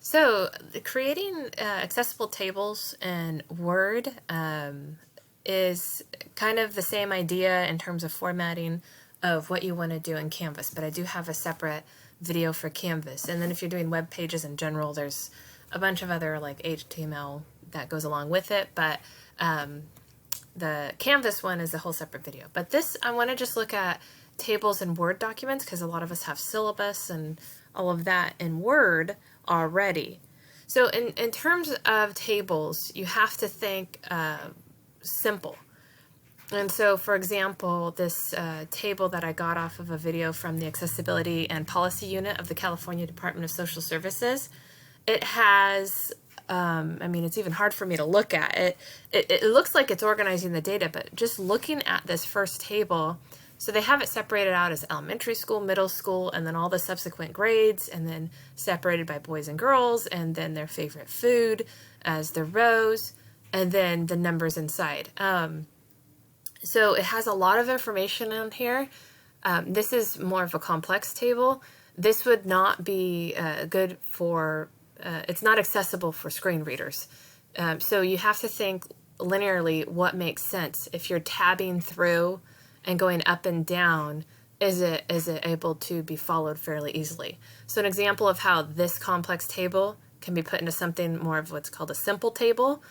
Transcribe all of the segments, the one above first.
So creating accessible tables in Word is kind of the same idea in terms of formatting of what you want to do in Canvas, but I do have a separate video for Canvas. And then if you're doing web pages in general, there's a bunch of other like HTML that goes along with it, but the Canvas one is a whole separate video. But this, I want to just look at tables in Word documents because a lot of us have syllabus and all of that in Word already. So in terms of tables, you have to think simple. And so, for example, this table that I got off of a video from the Accessibility and Policy Unit of the California Department of Social Services, it has, I mean, it's even hard for me to look at it. It looks like it's organizing the data, but just looking at this first table, so they have it separated out as elementary school, middle school, and then all the subsequent grades, and then separated by boys and girls, and then their favorite food as the rows, and then the numbers inside. So it has a lot of information on here. This is more of a complex table. This would not be good for, it's not accessible for screen readers. So you have to think linearly what makes sense. If you're tabbing through and going up and down, is it able to be followed fairly easily? So an example of how this complex table can be put into something more of what's called a simple table.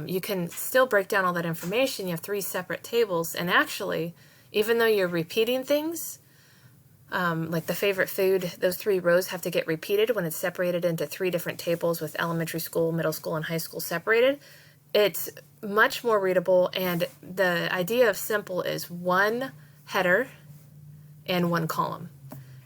You can still break down all that information. You have 3 separate tables, and actually, even though you're repeating things, like the favorite food, those 3 rows have to get repeated when it's separated into 3 different tables with elementary school, middle school, and high school separated. It's much more readable, and the idea of simple is 1 header and 1 column.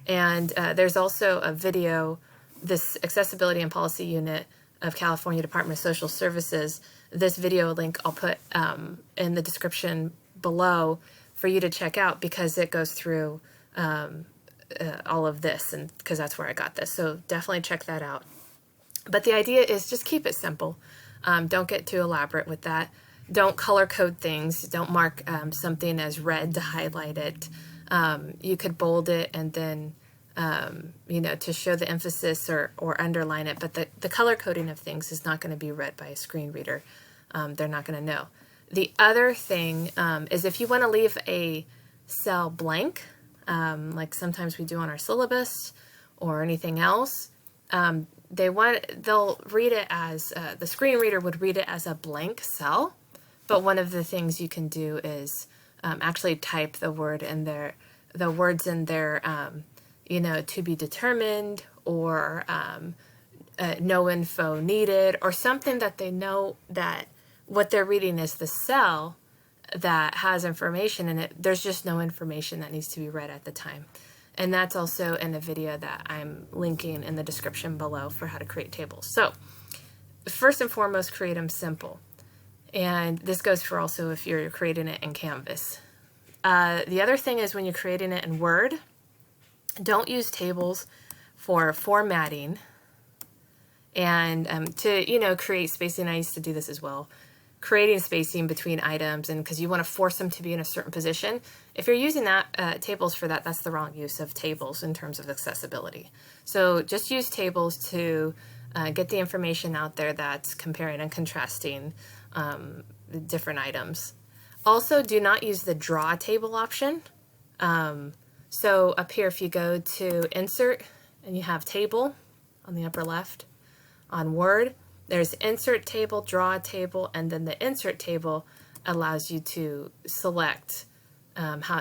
And there's also a video, this Accessibility and Policy Unit of California Department of Social Services. This video link I'll put in the description below for you to check out because it goes through all of this, and because that's where I got this. So definitely check that out. But the idea is just keep it simple. Don't get too elaborate with that. Don't color code things. Don't mark something as red to highlight it. You could bold it and then, you know, to show the emphasis or underline it. But the color coding of things is not going to be read by a screen reader. They're not going to know. The other thing is if you want to leave a cell blank, like sometimes we do on our syllabus or anything else, they'll read it as, the screen reader would read it as a blank cell, but one of the things you can do is actually type the words in there, you know, to be determined, or no info needed, or something that they know that what they're reading is the cell that has information in it. There's just no information that needs to be read at the time. And that's also in a video that I'm linking in the description below for how to create tables. So first and foremost, create them simple. And this goes for also if you're creating it in Canvas. The other thing is when you're creating it in Word, don't use tables for formatting and to, you know, create spacing. I used to do this as well. Creating spacing between items, and because you want to force them to be in a certain position. If you're using that tables for that, that's the wrong use of tables in terms of accessibility. So just use tables to get the information out there that's comparing and contrasting different items. Also, do not use the draw table option. So up here, if you go to Insert and you have Table on the upper left on Word, there's Insert Table, Draw Table, and then the Insert Table allows you to select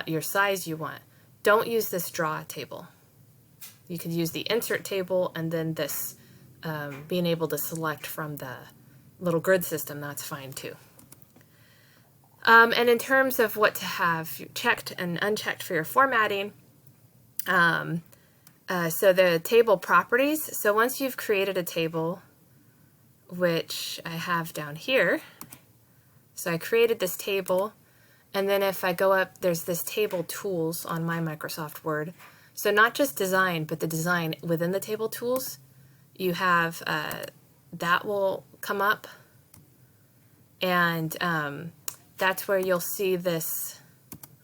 your size you want. Don't use this Draw Table. You could use the Insert Table and then this being able to select from the little grid system, that's fine too. And in terms of what to have checked and unchecked for your formatting, so the table properties. So once you've created a table, which I have down here. So I created this table, and then if I go up, there's this table tools on my Microsoft Word. So not just design, but the design within the table tools, you have, that will come up, and that's where you'll see this,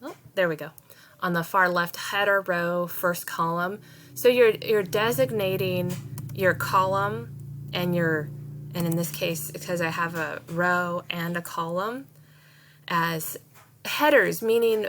oh, there we go, on the far left, header, row, first column. So you're designating your column and in this case, because I have a row and a column as headers, meaning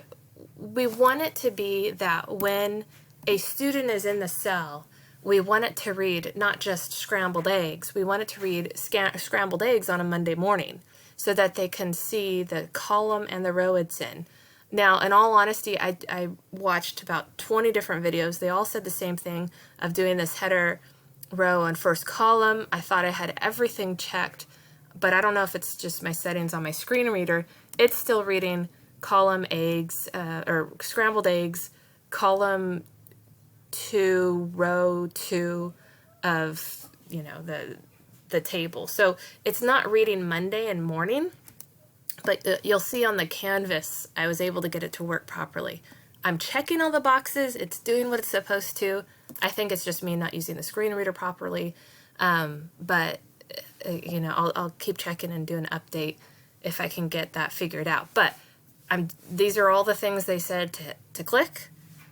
we want it to be that when a student is in the cell, we want it to read not just scrambled eggs, we want it to read scrambled eggs on a Monday morning so that they can see the column and the row it's in. Now, in all honesty, I watched about 20 different videos. They all said the same thing of doing this header, row, and first column. I thought I had everything checked, but I don't know if it's just my settings on my screen reader. It's still reading column eggs, or scrambled eggs, column 2, row 2 of, the table. So it's not reading Monday and morning, but you'll see on the canvas, I was able to get it to work properly. I'm checking all the boxes. It's doing what it's supposed to. I think it's just me not using the screen reader properly. But I'll keep checking and do an update if I can get that figured out. But these are all the things they said to click.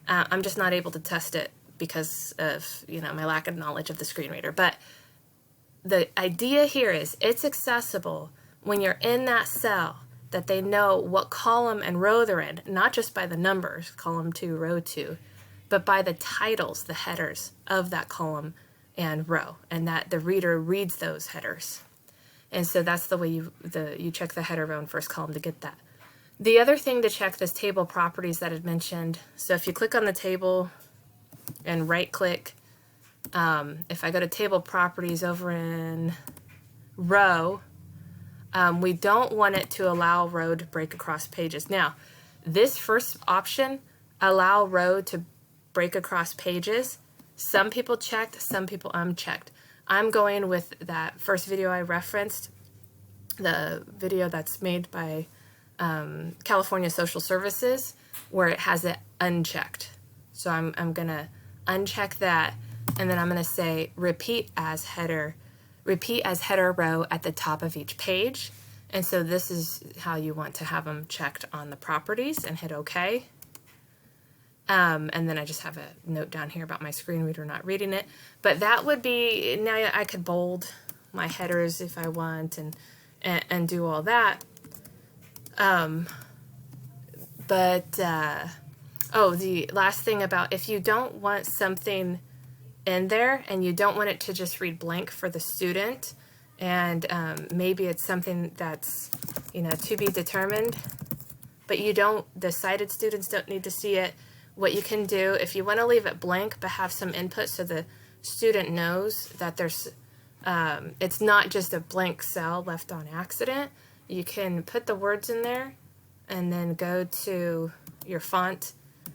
I'm just not able to test it because of, my lack of knowledge of the screen reader. But the idea here is it's accessible when you're in that cell, that they know what column and row they're in, not just by the numbers, column 2, row 2, but by the titles, the headers of that column and row, and that the reader reads those headers. And so that's the way you check the header, row, and first column to get that. The other thing to check this table properties that I'd mentioned, so if you click on the table and right click, if I go to table properties over in row, we don't want it to allow row to break across pages. Now, this first option, allow row to break across pages, some people checked, some people unchecked. I'm going with that first video I referenced, the video that's made by California Social Services, where it has it unchecked. So I'm going to uncheck that, and then I'm going to say repeat as header row at the top of each page. And so this is how you want to have them checked on the properties, and hit OK. And then I just have a note down here about my screen reader not reading it. But that would be, now I could bold my headers if I want and do all that. The last thing about, if you don't want something in there and you don't want it to just read blank for the student, and maybe it's something that's, to be determined, but the sighted students don't need to see it. What you can do, if you want to leave it blank but have some input so the student knows that there's, it's not just a blank cell left on accident, you can put the words in there and then go to your font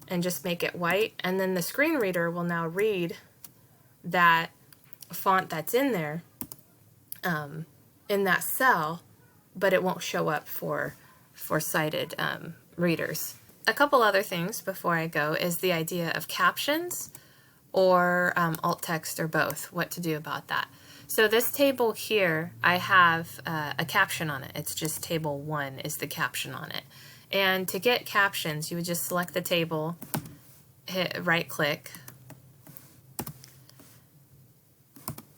and just make it white, and then the screen reader will now read that font that's in there in that cell, but it won't show up for sighted readers. A couple other things before I go is the idea of captions or alt text, or both, what to do about that. So this table here, I have a caption on it. It's just table 1 is the caption on it. And to get captions, you would just select the table, hit right click,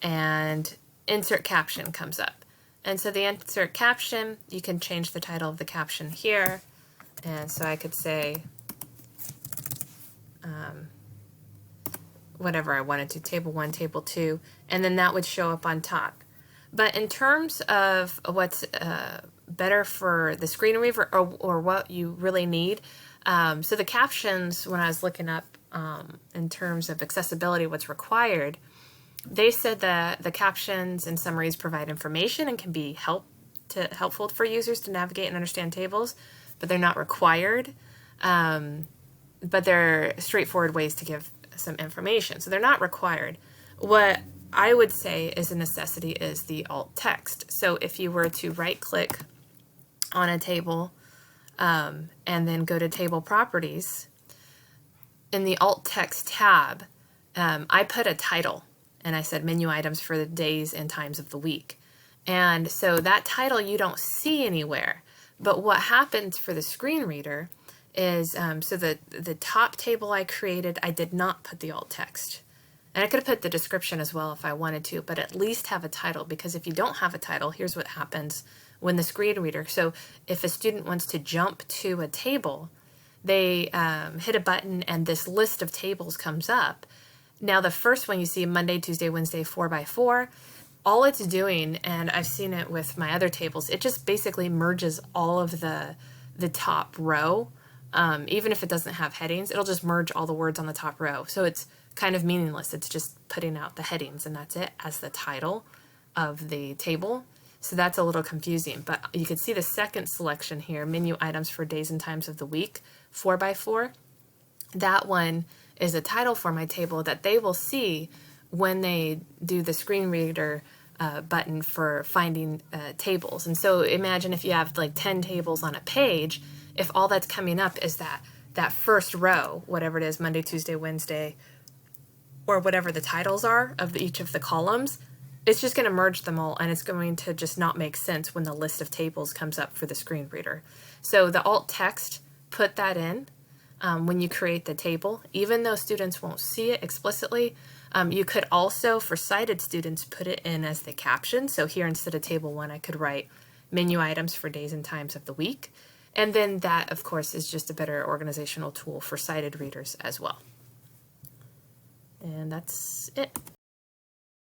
and insert caption comes up. And so the insert caption, you can change the title of the caption here. And so I could say whatever I wanted to, table 1, table 2, and then that would show up on top. But in terms of what's better for the screen reader, or what you really need, so the captions, when I was looking up in terms of accessibility, what's required, they said that the captions and summaries provide information and can be helpful for users to navigate and understand tables, but they're not required. But they're straightforward ways to give some information. So they're not required. What I would say is a necessity is the alt text. So if you were to right click on a table and then go to table properties, in the alt text tab, I put a title and I said menu items for the days and times of the week. And so that title you don't see anywhere. But what happens for the screen reader is, so the top table I created, I did not put the alt text. And I could have put the description as well if I wanted to, but at least have a title, because if you don't have a title, here's what happens when the screen reader, so if a student wants to jump to a table, they hit a button and this list of tables comes up. Now the first one you see, Monday, Tuesday, Wednesday, 4x4, all it's doing, and I've seen it with my other tables, it just basically merges all of the top row. Even if it doesn't have headings, it'll just merge all the words on the top row. So it's kind of meaningless. It's just putting out the headings and that's it as the title of the table. So that's a little confusing, but you can see the second selection here, menu items for days and times of the week, 4x4. That one is a title for my table that they will see when they do the screen reader button for finding tables. And so imagine if you have like 10 tables on a page, if all that's coming up is that first row, whatever it is, Monday, Tuesday, Wednesday, or whatever the titles are of each of the columns, it's just going to merge them all and it's going to just not make sense when the list of tables comes up for the screen reader. So the alt text, put that in when you create the table, even though students won't see it explicitly. You could also, for sighted students, put it in as the caption. So here instead of table 1, I could write menu items for days and times of the week. And then that, of course, is just a better organizational tool for sighted readers as well. And that's it.